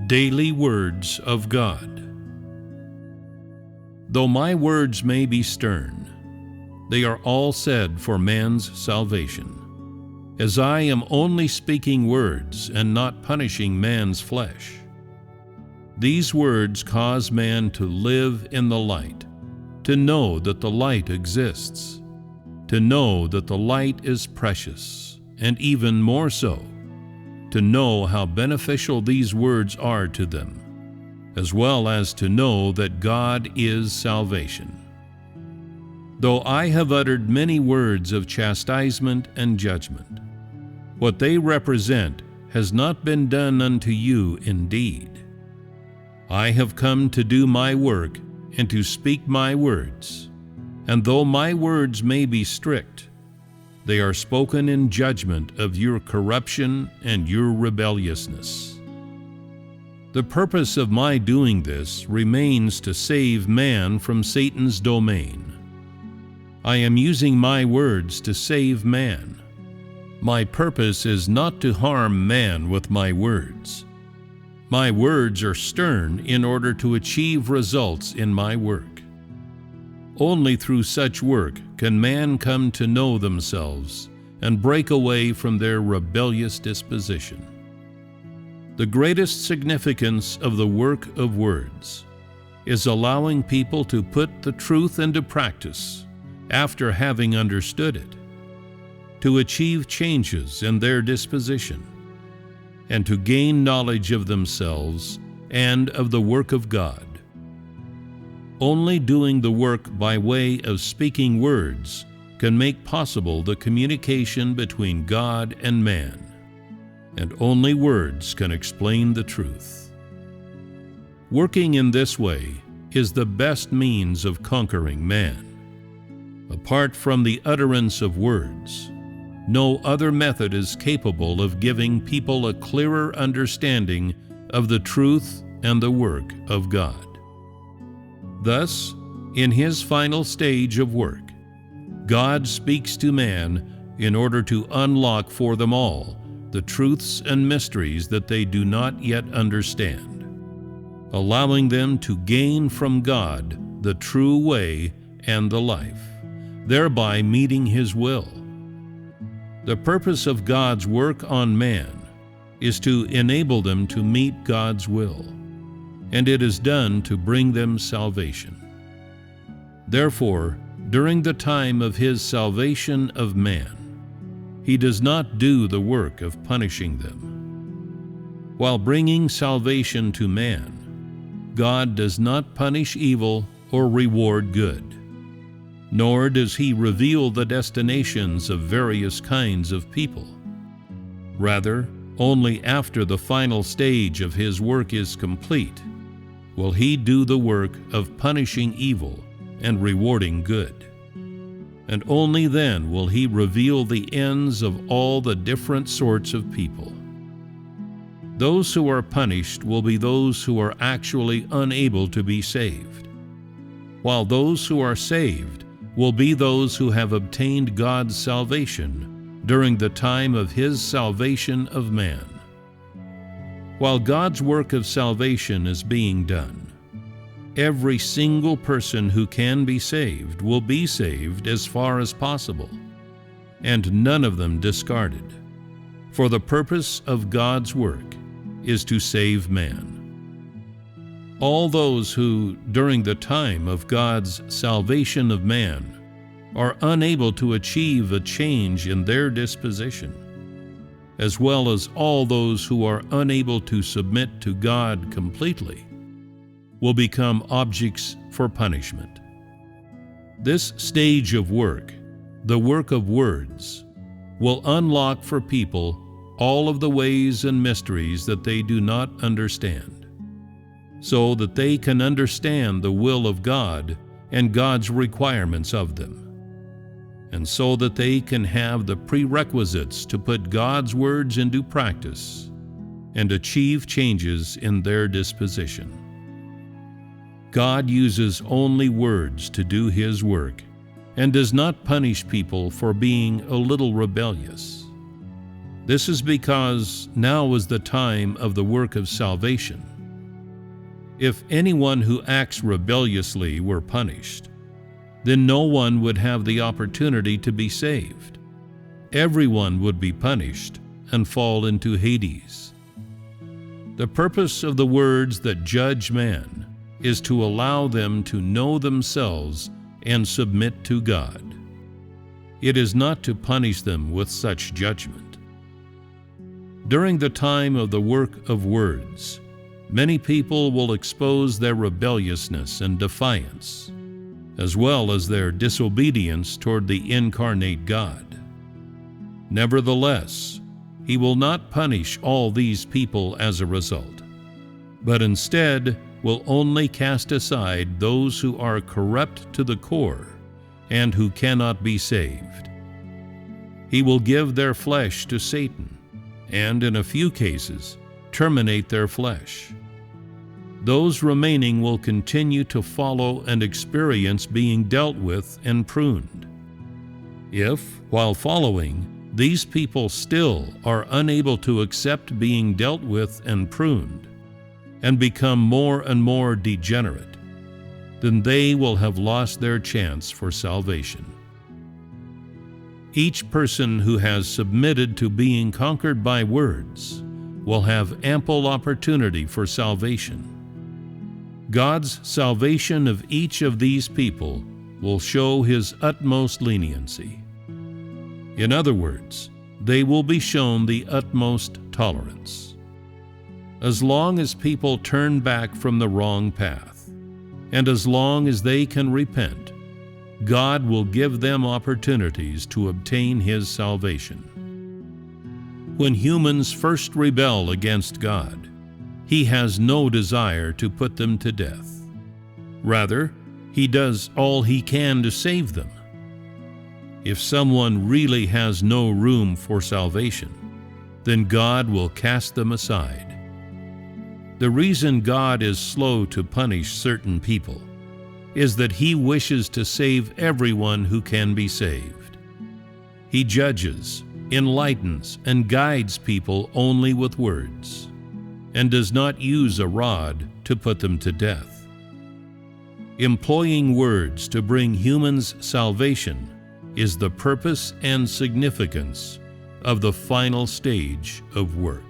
Daily Words of God. Though my words may be stern, they are all said for man's salvation, as I am only speaking words and not punishing man's flesh. These words cause man to live in the light, to know that the light exists, to know that the light is precious, and even more so, to know how beneficial these words are to them, as well as to know that God is salvation. Though I have uttered many words of chastisement and judgment, what they represent has not been done unto you indeed. I have come to do my work and to speak my words, and though my words may be strict, they are spoken in judgment of your corruption and your rebelliousness. The purpose of my doing this remains to save man from Satan's domain. I am using my words to save man. My purpose is not to harm man with my words. My words are stern in order to achieve results in my work. Only through such work can man come to know themselves and break away from their rebellious disposition. The greatest significance of the work of words is allowing people to put the truth into practice after having understood it, to achieve changes in their disposition, and to gain knowledge of themselves and of the work of God. Only doing the work by way of speaking words can make possible the communication between God and man, and only words can explain the truth. Working in this way is the best means of conquering man. Apart from the utterance of words, no other method is capable of giving people a clearer understanding of the truth and the work of God. Thus, in his final stage of work, God speaks to man in order to unlock for them all the truths and mysteries that they do not yet understand, allowing them to gain from God the true way and the life, thereby meeting his will. The purpose of God's work on man is to enable them to meet God's will, and it is done to bring them salvation. Therefore, during the time of his salvation of man, he does not do the work of punishing them. While bringing salvation to man, God does not punish evil or reward good, nor does he reveal the destinations of various kinds of people. Rather, only after the final stage of his work is complete will he do the work of punishing evil and rewarding good. And only then will he reveal the ends of all the different sorts of people. Those who are punished will be those who are actually unable to be saved, while those who are saved will be those who have obtained God's salvation during the time of his salvation of man. While God's work of salvation is being done, every single person who can be saved will be saved as far as possible, and none of them discarded, for the purpose of God's work is to save man. All those who, during the time of God's salvation of man, are unable to achieve a change in their disposition, as well as all those who are unable to submit to God completely, will become objects for punishment. This stage of work, the work of words, will unlock for people all of the ways and mysteries that they do not understand, so that they can understand the will of God and God's requirements of them, and so that they can have the prerequisites to put God's words into practice and achieve changes in their disposition. God uses only words to do his work and does not punish people for being a little rebellious. This is because now is the time of the work of salvation, If anyone who acts rebelliously were punished, then no one would have the opportunity to be saved. Everyone would be punished and fall into Hades. The purpose of the words that judge man is to allow them to know themselves and submit to God. It is not to punish them with such judgment. During the time of the work of words, many people will expose their rebelliousness and defiance, as well as their disobedience toward the incarnate God. Nevertheless, He will not punish all these people as a result, but instead will only cast aside those who are corrupt to the core and who cannot be saved. He will give their flesh to Satan, and in a few cases, terminate their flesh. Those remaining will continue to follow and experience being dealt with and pruned. If, while following, these people still are unable to accept being dealt with and pruned, and become more and more degenerate, then they will have lost their chance for salvation. Each person who has submitted to being conquered by words will have ample opportunity for salvation. God's salvation of each of these people will show His utmost leniency. In other words, they will be shown the utmost tolerance. As long as people turn back from the wrong path, and as long as they can repent, God will give them opportunities to obtain His salvation. When humans first rebel against God, He has no desire to put them to death. Rather, He does all He can to save them. If someone really has no room for salvation, then God will cast them aside. The reason God is slow to punish certain people is that He wishes to save everyone who can be saved. He judges, enlightens, and guides people only with words, and does not use a rod to put them to death. Employing words to bring humans salvation is the purpose and significance of the final stage of work.